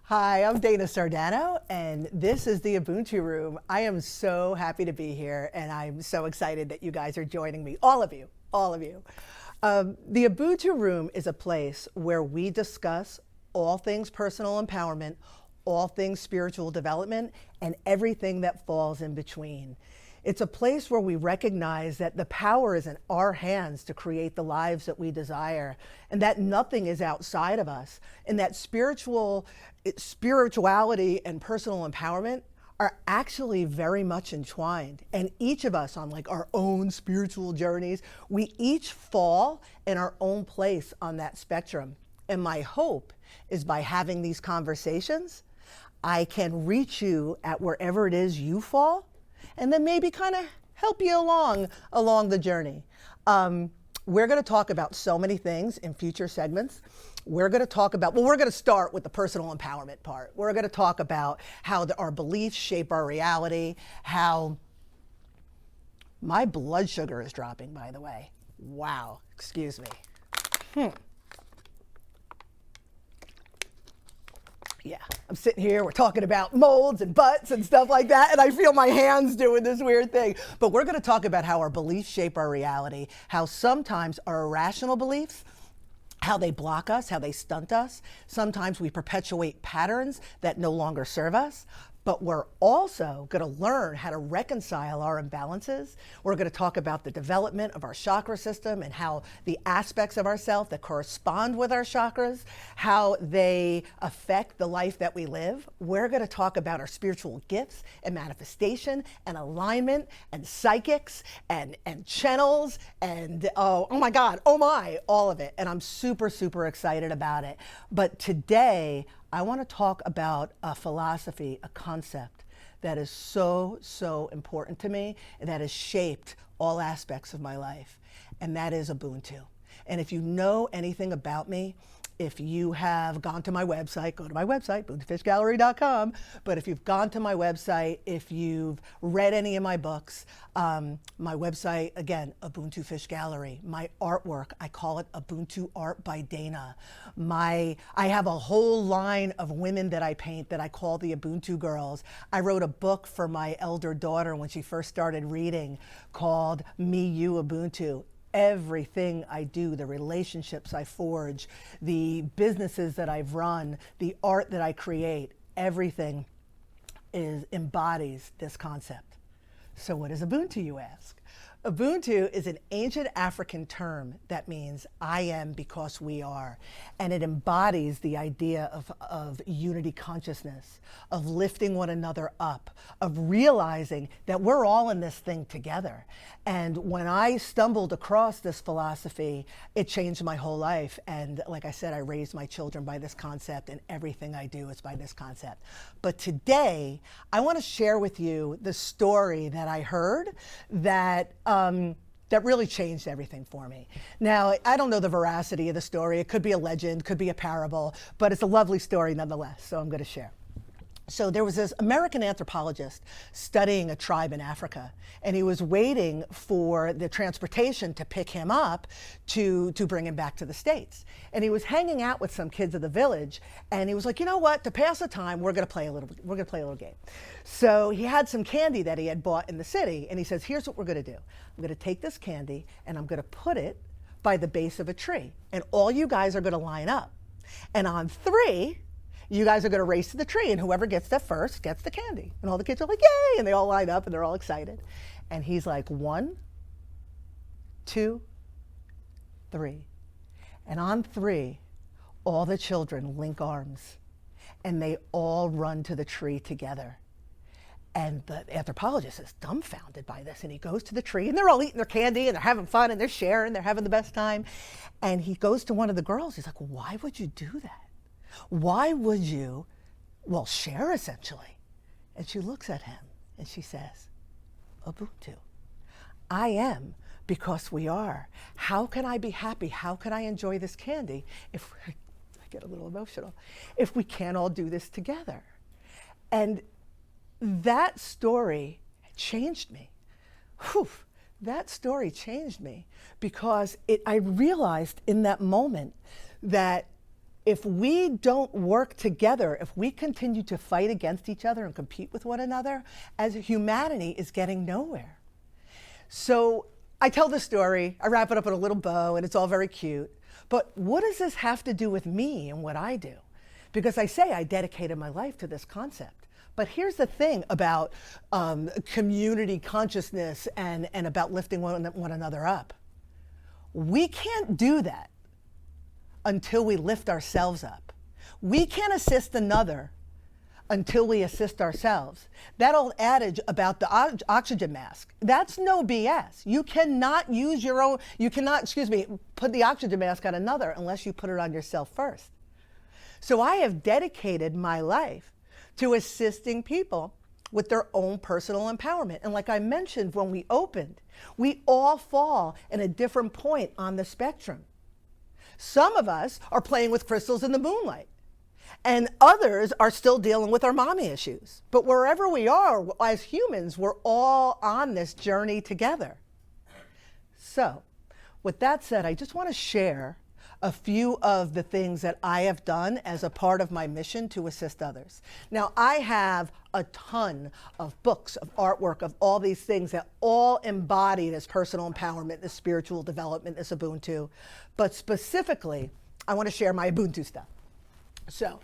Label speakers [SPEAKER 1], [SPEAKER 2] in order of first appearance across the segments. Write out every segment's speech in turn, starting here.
[SPEAKER 1] Hi, I'm Dana Sardano, and this is the Ubuntu Room. I am so happy to be here, and I'm so excited that you guys are joining me, all of you, all of you. The Ubuntu Room is a place where we discuss all things personal empowerment, all things spiritual development, and everything that falls in between. It's a place where we recognize that the power is in our hands to create the lives that we desire, and that nothing is outside of us, and that spirituality and personal empowerment are actually very much entwined. And each of us on like our own spiritual journeys, we each fall in our own place on that spectrum. And my hope is by having these conversations, I can reach you at wherever it is you fall, and then maybe kind of help you along the journey. We're going to talk about so many things in future segments. We're going to talk about, we're going to start with the personal empowerment part. We're going to talk about how our beliefs shape our reality, how my blood sugar is dropping, by the way. Wow, excuse me. Yeah, I'm sitting here, we're talking about molds and butts and stuff like that, and I feel my hands doing this weird thing. But we're going to talk about how our beliefs shape our reality, how sometimes our irrational beliefs, how they block us, how they stunt us. Sometimes we perpetuate patterns that no longer serve us. But we're also going to learn how to reconcile our imbalances. We're going to talk about the development of our chakra system and how the aspects of ourselves that correspond with our chakras, how they affect the life that we live. We're going to talk about our spiritual gifts and manifestation and alignment and psychics and channels and oh my God, oh my, all of it. And I'm super, super excited about it. But today, I want to talk about a philosophy, a concept that is so, so important to me and that has shaped all aspects of my life, and that is Ubuntu. And if you know anything about me, if you have gone to my website, go to my website, ubuntufishgallery.com. But if you've gone to my website, if you've read any of my books, my website, again, Ubuntu Fish Gallery. My artwork, I call it Ubuntu Art by Dana. I have a whole line of women that I paint that I call the Ubuntu Girls. I wrote a book for my elder daughter when she first started reading called Me, You, Ubuntu. Everything I do, the relationships I forge, the businesses that I've run, the art that I create, everything embodies this concept. So what is Ubuntu, you ask? Ubuntu is an ancient African term that means I am because we are. And it embodies the idea of unity consciousness, of lifting one another up, of realizing that we're all in this thing together. And when I stumbled across this philosophy, it changed my whole life. And like I said, I raised my children by this concept, and everything I do is by this concept. But today, I want to share with you the story that I heard that really changed everything for me. Now, I don't know the veracity of the story. It could be a legend, could be a parable, but it's a lovely story nonetheless, so I'm going to share. So there was this American anthropologist studying a tribe in Africa, and he was waiting for the transportation to pick him up to bring him back to the States. And he was hanging out with some kids of the village, and he was like, you know what, to pass the time, we're gonna play a little game. So he had some candy that he had bought in the city, and he says, here's what we're gonna do. I'm gonna take this candy, and I'm gonna put it by the base of a tree, and all you guys are gonna line up. And on 3, you guys are going to race to the tree, and whoever gets there first gets the candy. And all the kids are like, yay, and they all line up, and they're all excited. And he's like, 1, 2, 3. And on 3, all the children link arms, and they all run to the tree together. And the anthropologist is dumbfounded by this, and he goes to the tree, and they're all eating their candy, and they're having fun, and they're sharing, they're having the best time. And he goes to one of the girls, he's like, why would you do that? Why would you, share essentially? And she looks at him and she says, Ubuntu. I am because we are. How can I be happy? How can I enjoy this candy if, I get a little emotional, if we can't all do this together? And that story changed me. Whew, that story changed me because I realized in that moment that if we don't work together, if we continue to fight against each other and compete with one another, as humanity is getting nowhere. So I tell the story, I wrap it up in a little bow, and it's all very cute. But what does this have to do with me and what I do? Because I say I dedicated my life to this concept. But here's the thing about community consciousness and about lifting one another up. We can't do that until we lift ourselves up. We can't assist another until we assist ourselves. That old adage about the oxygen mask, that's no BS. You cannot use your own, you cannot, put the oxygen mask on another unless you put it on yourself first. So I have dedicated my life to assisting people with their own personal empowerment. And like I mentioned when we opened, we all fall in a different point on the spectrum. Some of us are playing with crystals in the moonlight, and others are still dealing with our mommy issues. But wherever we are, as humans, we're all on this journey together. So, with that said, I just want to share a few of the things that I have done as a part of my mission to assist others. Now, I have a ton of books, of artwork, of all these things that all embody this personal empowerment, this spiritual development, this Ubuntu. But specifically, I want to share my Ubuntu stuff. So,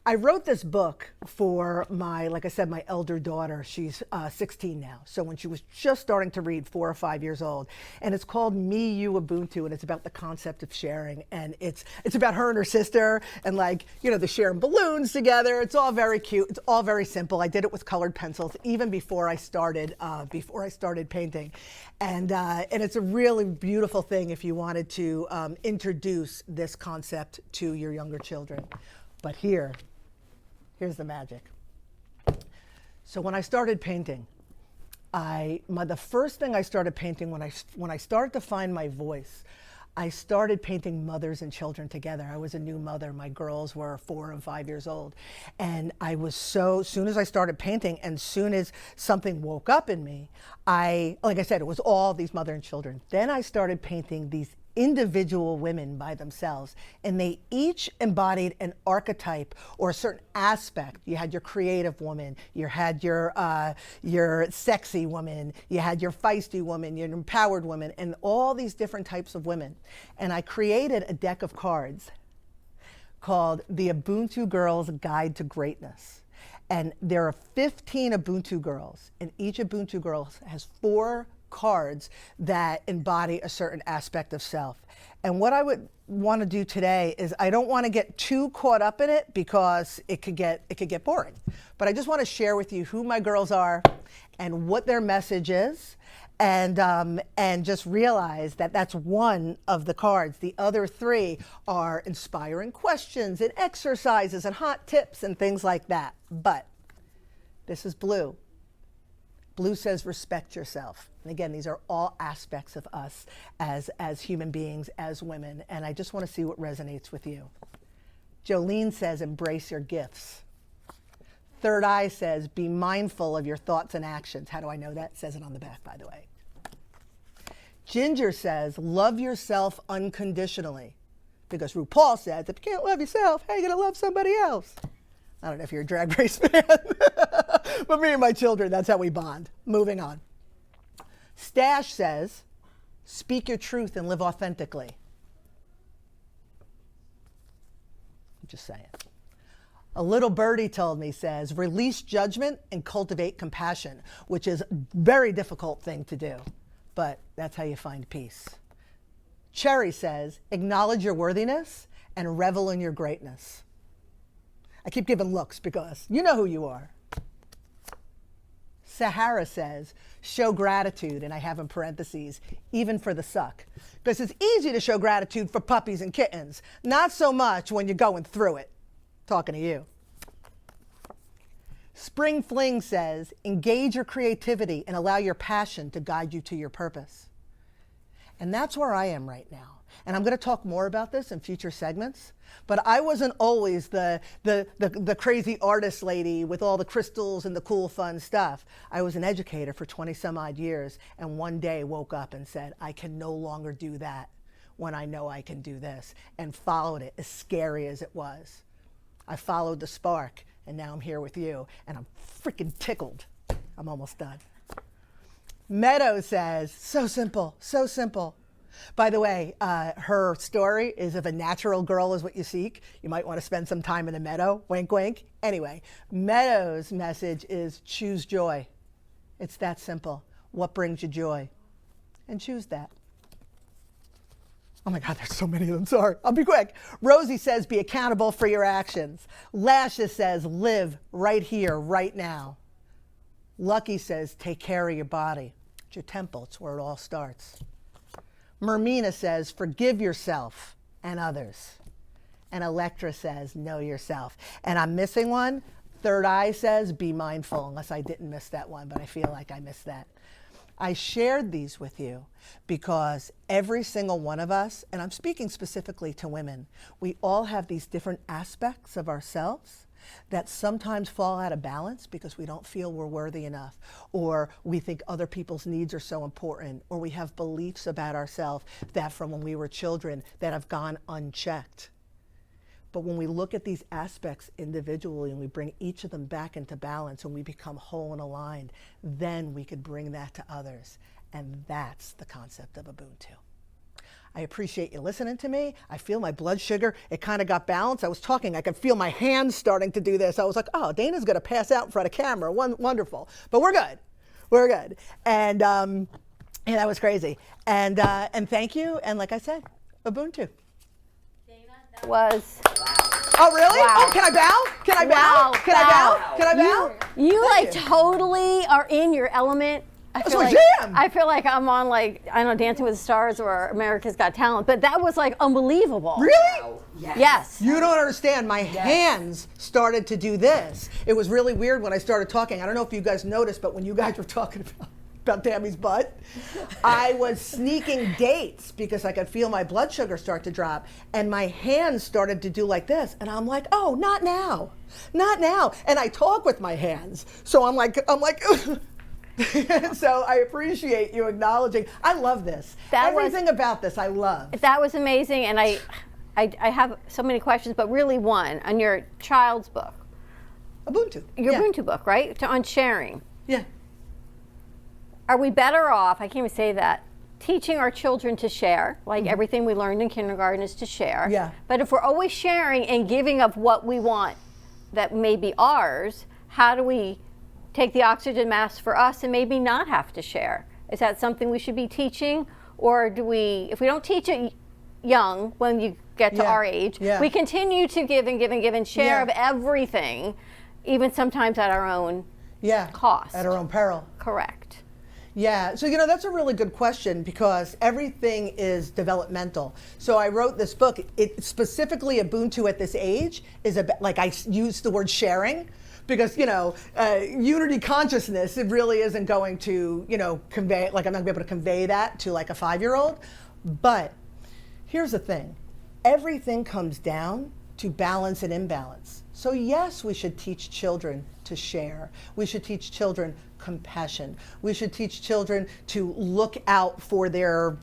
[SPEAKER 1] I wrote this book for my, like I said, my elder daughter. She's 16 now. So when she was just starting to read, 4 or 5 years old, and it's called Me, You, Ubuntu, and it's about the concept of sharing. And it's about her and her sister, and like, you know, they're sharing balloons together. It's all very cute. It's all very simple. I did it with colored pencils even before I started painting, and it's a really beautiful thing if you wanted to introduce this concept to your younger children. But here's the magic. So when I started painting, the first thing I started painting when I started to find my voice, I started painting mothers and children together. I was a new mother. My girls were 4 and 5 years old. And I was soon as I started painting and soon as something woke up in me, like I said, it was all these mother and children. Then I started painting these individual women by themselves, and they each embodied an archetype or a certain aspect. You had your creative woman, you had your sexy woman, you had your feisty woman, your empowered woman, and all these different types of women. And I created a deck of cards called the Ubuntu Girls Guide to Greatness. And there are 15 Ubuntu girls, and each Ubuntu girl has 4 cards that embody a certain aspect of self. And what I would want to do today is, I don't want to get too caught up in it because it could get boring. But I just want to share with you who my girls are and what their message is, and just realize that that's one of the cards. The other 3 are inspiring questions and exercises and hot tips and things like that. But this is blue. Blue says respect yourself. And again, these are all aspects of us as human beings, as women. And I just want to see what resonates with you. Jolene says embrace your gifts. Third Eye says be mindful of your thoughts and actions. How do I know that? It says it on the back, by the way. Ginger says love yourself unconditionally. Because RuPaul says if you can't love yourself, how are you going to love somebody else? I don't know if you're a Drag Race fan, but me and my children, that's how we bond. Moving on. Stash says, speak your truth and live authentically. I'm just saying. A little birdie told me, says, release judgment and cultivate compassion, which is a very difficult thing to do, but that's how you find peace. Cherry says, acknowledge your worthiness and revel in your greatness. I keep giving looks because you know who you are. Sahara says, show gratitude, and I have in parentheses, even for the suck. Because it's easy to show gratitude for puppies and kittens, not so much when you're going through it. Talking to you. Spring Fling says, engage your creativity and allow your passion to guide you to your purpose. And that's where I am right now. And I'm going to talk more about this in future segments. But I wasn't always the crazy artist lady with all the crystals and the cool, fun stuff. I was an educator for 20 some odd years, and one day woke up and said, I can no longer do that. when I know I can do this, and followed it, as scary as it was. I followed the spark, and now I'm here with you, and I'm freaking tickled. I'm almost done. Meadow says, so simple, so simple. By the way, her story is if a natural girl is what you seek, you might want to spend some time in a meadow, wink, wink. Anyway, Meadow's message is choose joy. It's that simple. What brings you joy? And choose that. Oh my God, there's so many of them, sorry. I'll be quick. Rosie says, be accountable for your actions. Lasha says, live right here, right now. Lucky says, take care of your body. It's your temple, it's where it all starts. Mermina says, forgive yourself and others. And Electra says, know yourself. And I'm missing one. Third Eye says, be mindful, unless I didn't miss that one, but I feel like I missed that. I shared these with you because every single one of us, and I'm speaking specifically to women, we all have these different aspects of ourselves that sometimes fall out of balance because we don't feel we're worthy enough, or we think other people's needs are so important, or we have beliefs about ourselves that from when we were children that have gone unchecked. But when we look at these aspects individually and we bring each of them back into balance and we become whole and aligned, then we could bring that to others. And that's the concept of Ubuntu. I appreciate you listening to me. I feel my blood sugar, it kind of got balanced. I was talking, I could feel my hands starting to do this. I was like, oh, Dana's gonna pass out in front of camera, wonderful. But we're good, we're good. And that was crazy. And thank you, and like I said, Ubuntu.
[SPEAKER 2] Dana, that was...
[SPEAKER 1] Oh, really?
[SPEAKER 2] Wow.
[SPEAKER 1] Oh, can I bow? Can I bow?
[SPEAKER 2] Wow.
[SPEAKER 1] Can I bow? Can I bow?
[SPEAKER 2] You like totally are in your element.
[SPEAKER 1] That's my jam.
[SPEAKER 2] I feel like I'm on like, I don't know, Dancing with the Stars or America's Got Talent, but that was like unbelievable.
[SPEAKER 1] Really?
[SPEAKER 2] Yes.
[SPEAKER 1] You don't understand. My hands started to do this. It was really weird when I started talking. I don't know if you guys noticed, but when you guys were talking about Tammy's butt, I was sneaking dates because I could feel my blood sugar start to drop, and my hands started to do like this, and I'm like, oh, not now, not now. And I talk with my hands, so I'm like. So I appreciate you acknowledging. I love this. Everything about this I love.
[SPEAKER 2] That was amazing, and I have so many questions, but really one on your child's book.
[SPEAKER 1] Ubuntu.
[SPEAKER 2] Your Ubuntu book, right? On sharing.
[SPEAKER 1] Yeah.
[SPEAKER 2] Are we better off, I can't even say that, teaching our children to share, like everything we learned in kindergarten is to share.
[SPEAKER 1] Yeah.
[SPEAKER 2] But if we're always sharing and giving up what we want that may be ours, how do we take the oxygen mask for us and maybe not have to share? Is that something we should be teaching? Or do we, if we don't teach it young, when you get to our age, we continue to give and give and give and share of everything, even sometimes at our own cost.
[SPEAKER 1] At our own peril.
[SPEAKER 2] Correct.
[SPEAKER 1] Yeah, so you know, that's a really good question because everything is developmental. So I wrote this book, it specifically Ubuntu at this age is about, like I used the word sharing, because, you know, unity consciousness, it really isn't going to, you know, convey, like I'm not gonna be able to convey that to like a 5-year-old. But here's the thing, everything comes down to balance and imbalance. So yes, we should teach children to share. We should teach children compassion. We should teach children to look out for their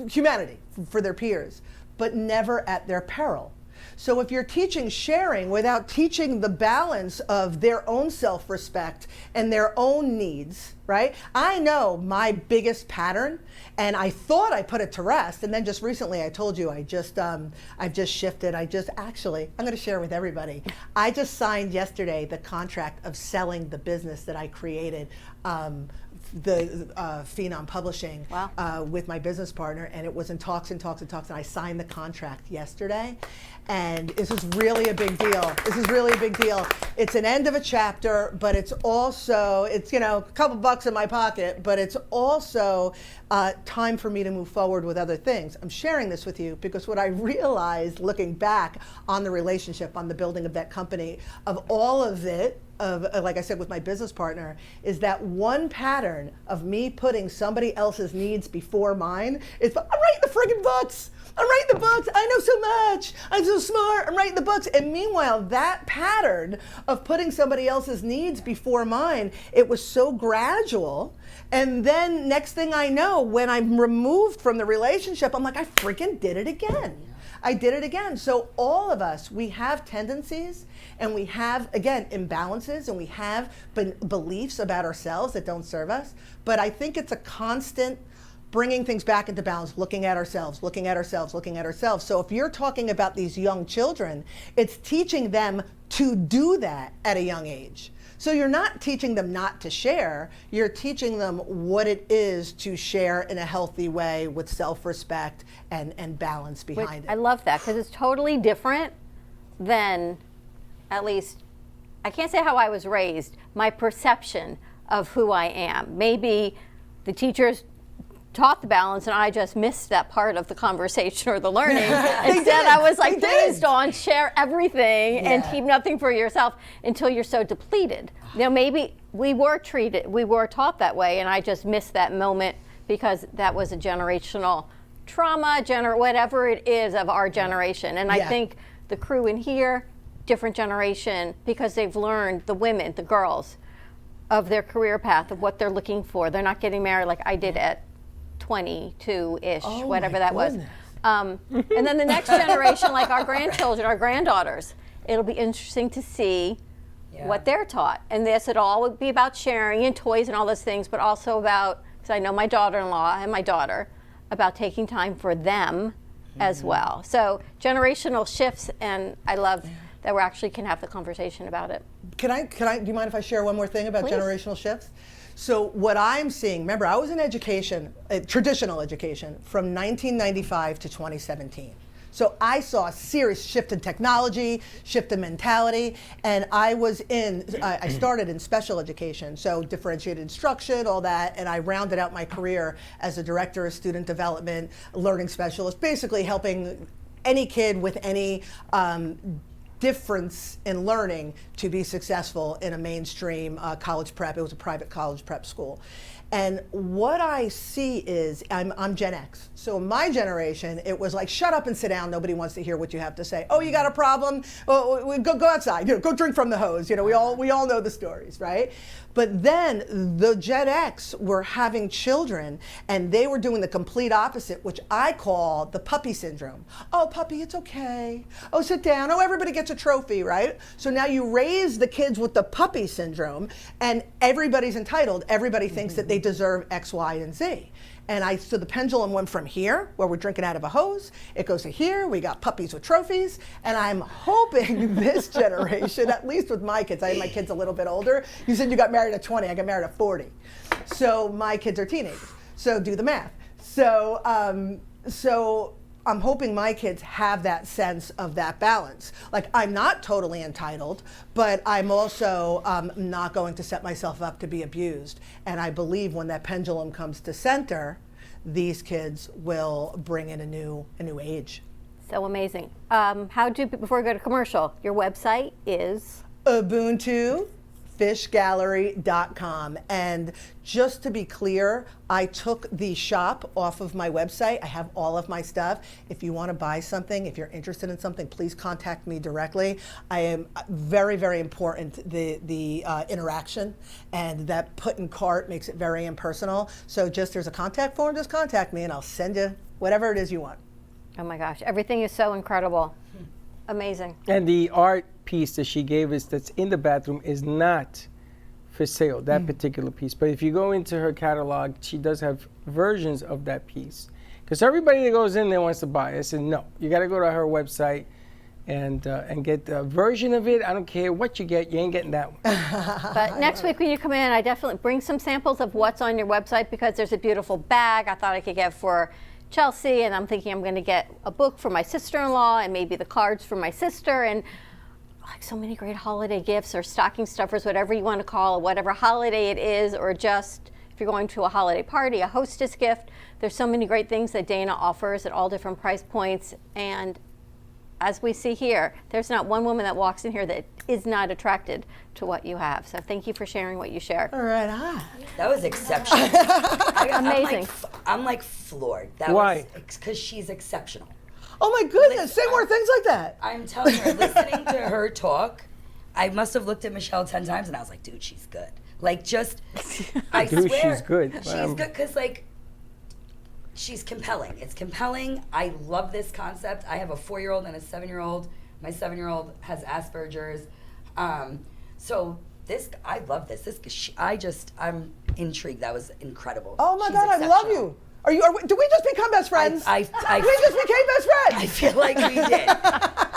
[SPEAKER 1] humanity, for their peers, but never at their peril. So if you're teaching sharing without teaching the balance of their own self-respect and their own needs, right? I know my biggest pattern, and I thought I put it to rest, and then just recently I told you I've just shifted. I'm going to share with everybody. I just signed yesterday the contract of selling the business that I created, the Phenom Publishing, with my business partner, and it was in talks and talks and talks, and I signed the contract yesterday. And this is really a big deal. This is really a big deal. It's an end of a chapter, but it's also, it's, you know, a couple bucks in my pocket, but it's also time for me to move forward with other things. I'm sharing this with you because what I realized looking back on the relationship, on the building of that company, of all of it, like I said with my business partner, is that one pattern of me putting somebody else's needs before mine is, I'm writing the friggin' books. I'm writing the books. I know so much. I'm so smart. I'm writing the books. And meanwhile, that pattern of putting somebody else's needs before mine, it was so gradual. And then next thing I know, when I'm removed from the relationship, I'm like, I freaking did it again. I did it again. So all of us, we have tendencies and we have, again, imbalances, and we have beliefs about ourselves that don't serve us. But I think it's a constant bringing things back into balance, looking at ourselves, looking at ourselves, looking at ourselves. So if you're talking about these young children, it's teaching them to do that at a young age. So you're not teaching them not to share, you're teaching them what it is to share in a healthy way with self-respect and balance behind it.
[SPEAKER 2] I love that, because it's totally different than, at least, I can't say how I was raised, my perception of who I am. Maybe the teachers taught the balance and I just missed that part of the conversation or the learning. Instead, I was like raised on share everything and keep nothing for yourself until you're so depleted. You know, maybe we were taught that way, and I just missed that moment because that was a generational trauma, whatever it is of our generation. And I think the crew in here, different generation, because they've learned, the women, the girls, of their career path, of what they're looking for. They're not getting married like I did at 22-ish, whatever that was. And then the next generation, like our grandchildren, our granddaughters, it'll be interesting to see what they're taught. And it'll all be about sharing and toys and all those things, but also about, because I know my daughter-in-law and my daughter, about taking time for them as well. So generational shifts, and I love that we actually can have the conversation about it.
[SPEAKER 1] Do you mind if I share one more thing about
[SPEAKER 2] Please.
[SPEAKER 1] generational shifts? So what I'm seeing, remember, I was in education, traditional education, from 1995 to 2017. So I saw a serious shift in technology, shift in mentality, and I started in special education, so differentiated instruction, all that, and I rounded out my career as a director of student development, learning specialist, basically helping any kid with any difference in learning to be successful in a mainstream college prep. It was a private college prep school. And what I see is, I'm Gen X. So my generation, it was like, shut up and sit down. Nobody wants to hear what you have to say. Oh, you got a problem? Oh, go outside. Go drink from the hose. We all know the stories, right? But then the Gen X were having children, and they were doing the complete opposite, which I call the puppy syndrome. Oh, puppy, it's okay. Oh, sit down. Oh, everybody gets a trophy, right? So now you raise the kids with the puppy syndrome, and everybody's entitled. Everybody thinks that they deserve X, Y, and Z. And so the pendulum went from here, where we're drinking out of a hose, it goes to here, we got puppies with trophies, and I'm hoping this generation, at least with my kids, I had my kids a little bit older. You said you got married at 20, I got married at 40. So my kids are teenagers, so do the math. So I'm hoping my kids have that sense of that balance. Like, I'm not totally entitled, but I'm also not going to set myself up to be abused. And I believe when that pendulum comes to center, these kids will bring in a new age.
[SPEAKER 2] So amazing. Before we go to commercial, your website is?
[SPEAKER 1] UbuntuFishGallery.com. And just to be clear, I took the shop off of my website. I have all of my stuff. If you want to buy something, if you're interested in something, please contact me directly. I am very, very important, the interaction, and that put in cart makes it very impersonal. So there's a contact form, just contact me and I'll send you whatever it is you want.
[SPEAKER 2] Oh my gosh, everything is so incredible. Amazing.
[SPEAKER 3] And the art piece that she gave us that's in the bathroom is not for sale, that particular piece. But if you go into her catalog, she does have versions of that piece. Because everybody that goes in there wants to buy it. I said, no, you got to go to her website and get a version of it. I don't care what you get, you ain't getting that one.
[SPEAKER 2] But next week when you come in, I definitely bring some samples of what's on your website, because there's a beautiful bag I thought I could get for Chelsea, and I'm thinking I'm going to get a book for my sister-in-law and maybe the cards for my sister, and like so many great holiday gifts or stocking stuffers, whatever you want to call it, whatever holiday it is, or just if you're going to a holiday party, a hostess gift. There's so many great things that Dana offers at all different price points, and as we see here, there's not one woman that walks in here that is not attracted to what you have. So thank you for sharing what you shared.
[SPEAKER 1] All right, on.
[SPEAKER 4] That was exceptional.
[SPEAKER 2] Amazing.
[SPEAKER 4] I'm like floored.
[SPEAKER 3] Why?
[SPEAKER 4] Because she's exceptional.
[SPEAKER 1] Oh my goodness, say more things like that.
[SPEAKER 4] I'm telling her, listening to her talk, I must have looked at Michelle 10 times and I was like, dude, she's good. Like, just, I
[SPEAKER 3] Dude,
[SPEAKER 4] swear.
[SPEAKER 3] she's good.
[SPEAKER 4] She's good because, like, she's compelling. It's compelling. I love this concept. I have a 4-year-old and a 7-year-old. My 7-year-old has Asperger's. So this, I love this. I'm intrigued. That was incredible.
[SPEAKER 1] Oh my
[SPEAKER 4] She's
[SPEAKER 1] God, I love
[SPEAKER 4] exceptional.
[SPEAKER 1] you. Do we just become best friends?
[SPEAKER 4] I
[SPEAKER 1] we just became best friends.
[SPEAKER 4] I feel like we did.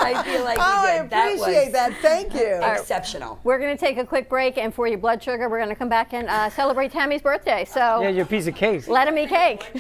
[SPEAKER 4] I feel like we
[SPEAKER 1] I
[SPEAKER 4] did.
[SPEAKER 1] appreciate that. Thank you.
[SPEAKER 4] Exceptional.
[SPEAKER 2] We're going to take a quick break, and for your blood sugar, we're going to come back and celebrate Tammy's birthday. So
[SPEAKER 3] Yeah, your piece of cake.
[SPEAKER 2] let him eat cake.